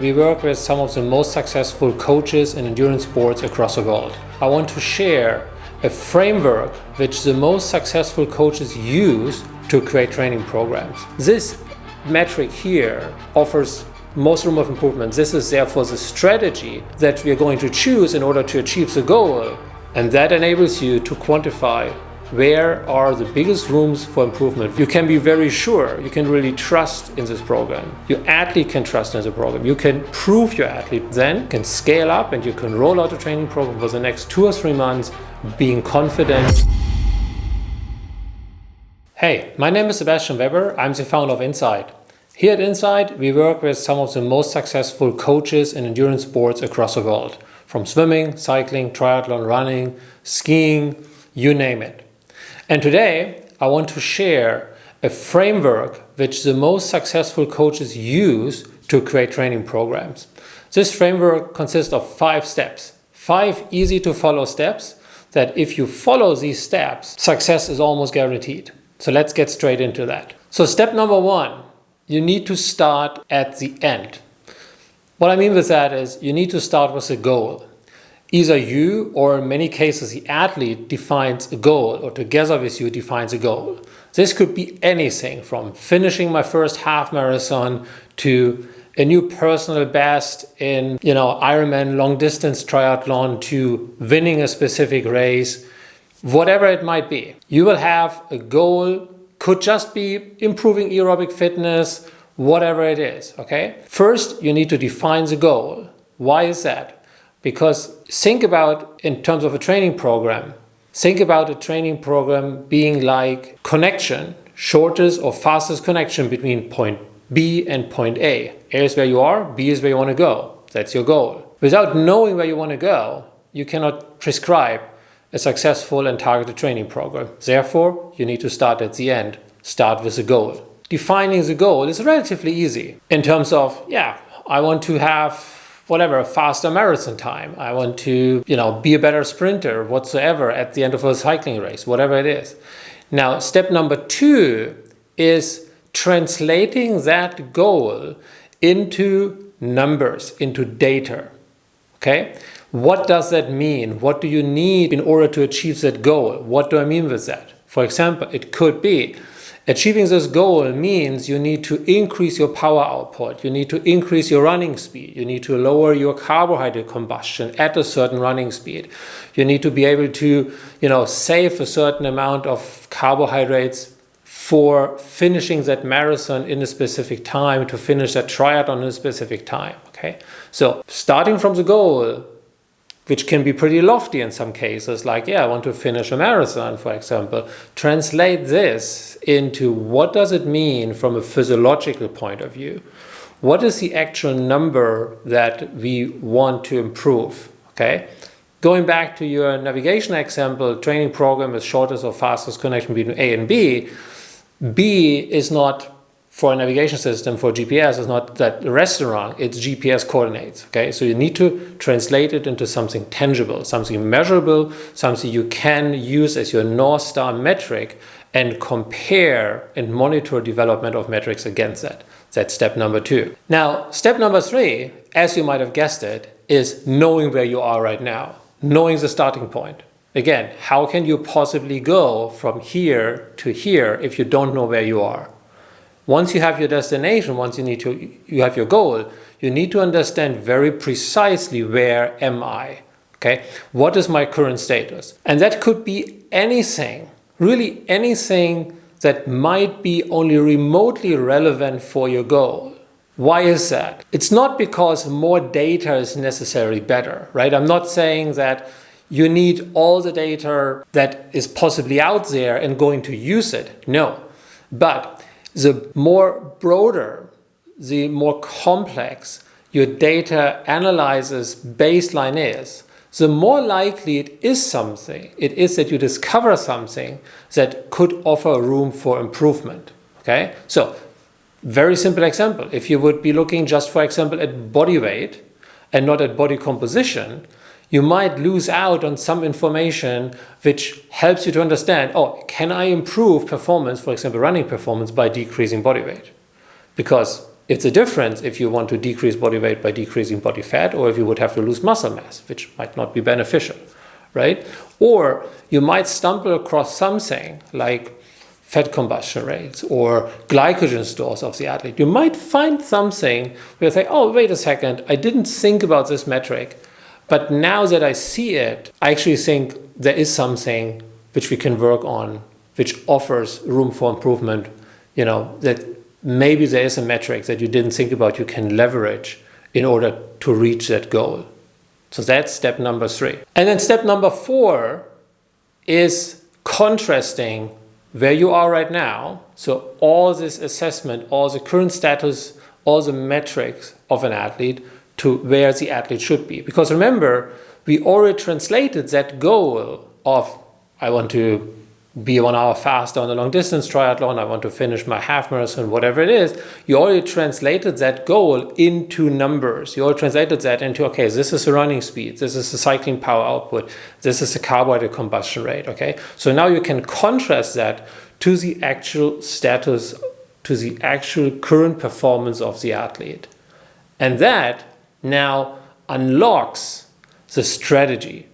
we work with some of the most successful coaches in endurance sports across the world. I want to share a framework which the most successful coaches use to create training programs. This metric here offers most room of improvement. This is therefore the strategy that we are going to choose in order to achieve the goal, and that enables you to quantify where are the biggest rooms for improvement. You can be very sure, you can really trust in this program. Your athlete can trust in the program. You can prove your athlete, then can scale up and you can roll out a training program for the next 2 or 3 months being confident. Hey, my name is Sebastian Weber. I'm the founder of Insight. Here at Insight, we work with some of the most successful coaches in endurance sports across the world, from swimming, cycling, triathlon, running, skiing, you name it. And today, I want to share a framework which the most successful coaches use to create training programs. This framework consists of 5 steps, 5 easy to follow steps that if you follow these steps, success is almost guaranteed. So let's get straight into that. So step number 1, you need to start at the end. What I mean with that is you need to start with a goal. Either you or in many cases the athlete defines a goal or together with you defines a goal. This could be anything from finishing my first half marathon to a new personal best in Ironman long distance triathlon to winning a specific race, whatever it might be. You will have a goal, could just be improving aerobic fitness, whatever it is, okay? First, you need to define the goal. Why is that? Because think about, in terms of a training program, think about a training program being like connection, shortest or fastest connection between point B and point A. A is where you are, B is where you want to go. That's your goal. Without knowing where you want to go, you cannot prescribe a successful and targeted training program. Therefore, you need to start at the end. Start with a goal. Defining the goal is relatively easy in terms of, I want to have a faster marathon time. I want to, be a better sprinter whatsoever at the end of a cycling race, whatever it is. Now, step number 2 is translating that goal into numbers, into data. Okay? What does that mean? What do you need in order to achieve that goal? What do I mean with that? For example, it could be achieving this goal means you need to increase your power output. You need to increase your running speed. You need to lower your carbohydrate combustion at a certain running speed. You need to be able to, save a certain amount of carbohydrates for finishing that marathon in a specific time, to finish that triathlon in a specific time. Okay? So starting from the goal, which can be pretty lofty in some cases, like, I want to finish a marathon, for example. Translate this into what does it mean from a physiological point of view? What is the actual number that we want to improve? Okay. Going back to your navigation example, training program is shortest or fastest connection between A and B. B is not, for a navigation system, for GPS, is not that restaurant, it's GPS coordinates, okay? So you need to translate it into something tangible, something measurable, something you can use as your North Star metric and compare and monitor development of metrics against that. That's step number 2. Now, step number 3, as you might have guessed it, is knowing where you are right now, knowing the starting point. Again, how can you possibly go from here to here if you don't know where you are? Once you have your destination, once you have your goal, you need to understand very precisely where am I, okay? What is my current status? And that could be anything, really anything that might be only remotely relevant for your goal. Why is that? It's not because more data is necessarily better, right? I'm not saying that you need all the data that is possibly out there and going to use it. No, but the more broader, the more complex your data analysis baseline is, the more likely it is that you discover something that could offer room for improvement. Okay? So, very simple example. If you would be looking just, for example, at body weight and not at body composition, you might lose out on some information which helps you to understand, can I improve performance, for example, running performance, by decreasing body weight? Because It's a difference if you want to decrease body weight by decreasing body fat, or if you would have to lose muscle mass, which might not be beneficial, right? Or you might stumble across something like fat combustion rates or glycogen stores of the athlete. You might find something where you say, oh, wait a second, I didn't think about this metric, but now that I see it, I actually think there is something which we can work on, which offers room for improvement, that maybe there is a metric that you didn't think about you can leverage in order to reach that goal. So that's step number 3. And then step number 4 is contrasting where you are right now. So all this assessment, all the current status, all the metrics of an athlete to where the athlete should be. Because remember, we already translated that goal of I want to be 1 hour faster on a long distance triathlon, I want to finish my half marathon, whatever it is. You already translated that goal into numbers. You already translated that into, okay, this is the running speed, this is the cycling power output, this is the carbohydrate combustion rate, okay? So now you can contrast that to the actual status, to the actual current performance of the athlete. And that now unlocks the strategy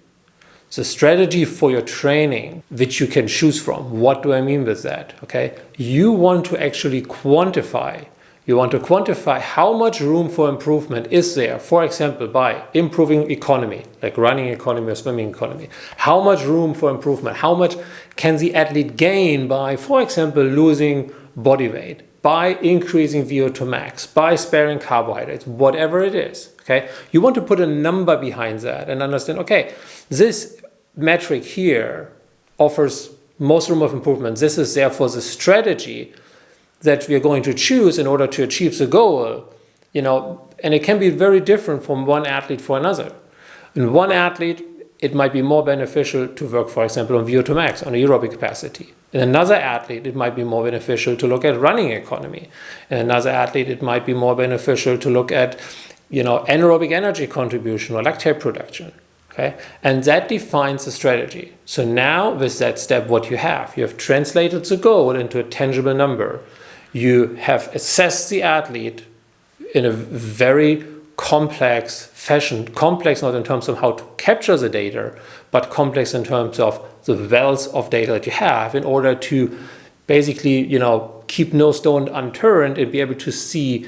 for your training, which you can choose from. What do I mean with that? Okay, you want to actually quantify. You want to quantify how much room for improvement is there, for example, by improving economy, like running economy or swimming economy. How much room for improvement? How much can the athlete gain by, for example, losing body weight, by increasing VO2 max, by sparing carbohydrates, whatever it is, okay? You want to put a number behind that and understand, okay, this metric here offers most room of improvement. This is therefore the strategy that we are going to choose in order to achieve the goal, and it can be very different from one athlete for another. In one athlete, it might be more beneficial to work, for example, on VO2 max, on aerobic capacity. In another athlete, it might be more beneficial to look at running economy. In another athlete, it might be more beneficial to look at, anaerobic energy contribution or lactate production. Okay? And that defines the strategy. So now with that step, what you have translated the goal into a tangible number. You have assessed the athlete in a very complex fashion, complex not in terms of how to capture the data, but complex in terms of the wealth of data that you have in order to basically, keep no stone unturned and be able to see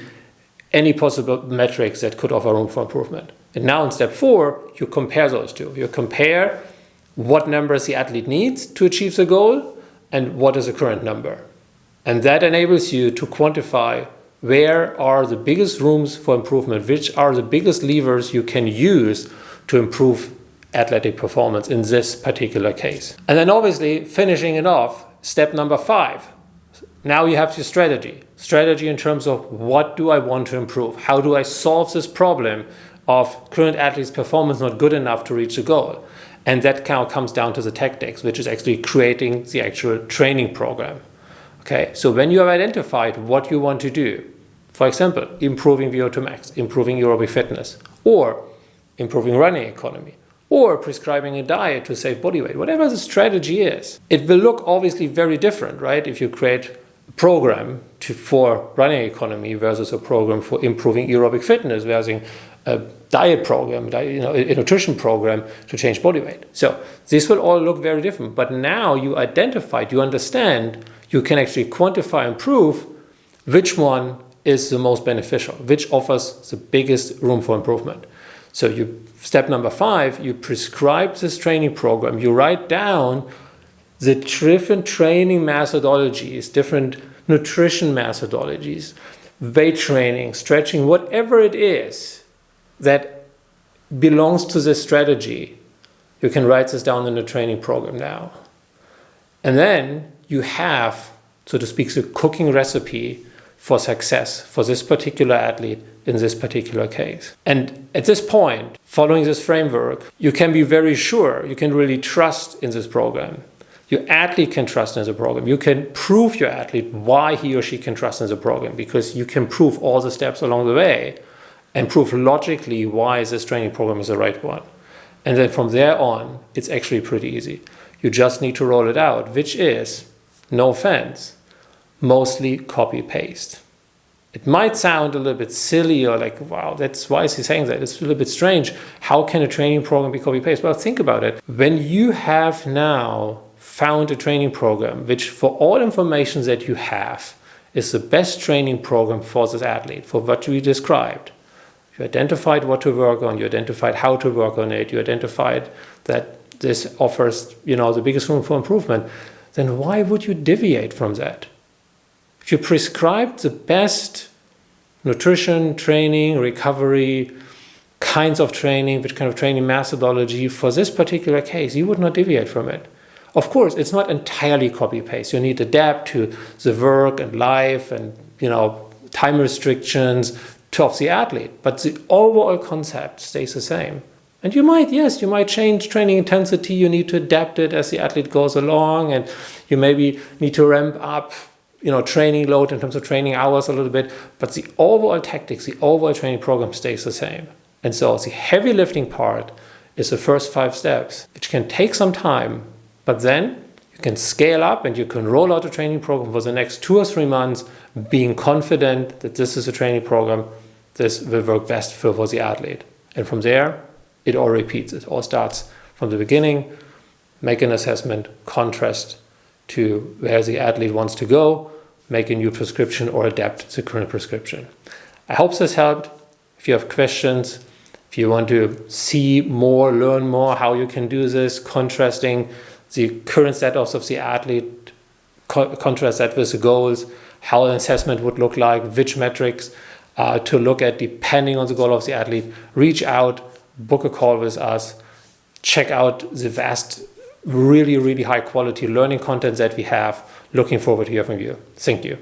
any possible metrics that could offer room for improvement. And now in step 4, you compare those two. You compare what numbers the athlete needs to achieve the goal and what is the current number. And that enables you to quantify where are the biggest rooms for improvement, which are the biggest levers you can use to improve athletic performance in this particular case. And then obviously finishing it off, step number 5. Now you have your strategy. Strategy in terms of what do I want to improve? How do I solve this problem of current athletes' performance not good enough to reach the goal? And that kind of comes down to the tactics, which is actually creating the actual training program. Okay, so when you have identified what you want to do, for example, improving VO2 max, improving aerobic fitness, or improving running economy, or prescribing a diet to save body weight, whatever the strategy is, it will look obviously very different, right? If you create a program for running economy versus a program for improving aerobic fitness versus a diet program, a nutrition program to change body weight. So this will all look very different. But now you identified, you understand, you can actually quantify and prove which one is the most beneficial, which offers the biggest room for improvement. So step number 5, you prescribe this training program. You write down the different training methodologies, different nutrition methodologies, weight training, stretching, whatever it is that belongs to this strategy. You can write this down in the training program now. And then you have, so to speak, the cooking recipe for success for this particular athlete in this particular case. And at this point, following this framework, you can be very sure, you can really trust in this program. Your athlete can trust in the program. You can prove your athlete why he or she can trust in the program, because you can prove all the steps along the way and prove logically why this training program is the right one. And then from there on, it's actually pretty easy. You just need to roll it out, which is, no offense, mostly copy-paste. It might sound a little bit silly or like, wow, why is he saying that? It's a little bit strange. How can a training program be copy-paste? Well, think about it. When you have now found a training program, which for all information that you have is the best training program for this athlete, for what we described. You identified what to work on, you identified how to work on it, you identified that this offers, the biggest room for improvement, then why would you deviate from that? If you prescribe the best nutrition, training, recovery, kinds of training, which kind of training methodology for this particular case, you would not deviate from it. Of course, it's not entirely copy-paste. You need to adapt to the work and life and, time restrictions of the athlete. But the overall concept stays the same. And you might change training intensity. You need to adapt it as the athlete goes along. And you maybe need to ramp up, training load in terms of training hours a little bit. But the overall tactics, the overall training program stays the same. And so the heavy lifting part is the first 5 steps, which can take some time. But then you can scale up and you can roll out a training program for the next 2 or 3 months, being confident that this is a training program, this will work best for the athlete. And from there, it all repeats. It all starts from the beginning, make an assessment, contrast to where the athlete wants to go, make a new prescription or adapt the current prescription. I hope this helped. If you have questions, if you want to see more, learn more how you can do this, contrasting the current status of the athlete, contrast that with the goals, how an assessment would look like, which metrics to look at depending on the goal of the athlete, reach out, book a call with us, check out the vast, really, really high quality learning content that we have. Looking forward to hearing from you. Thank you.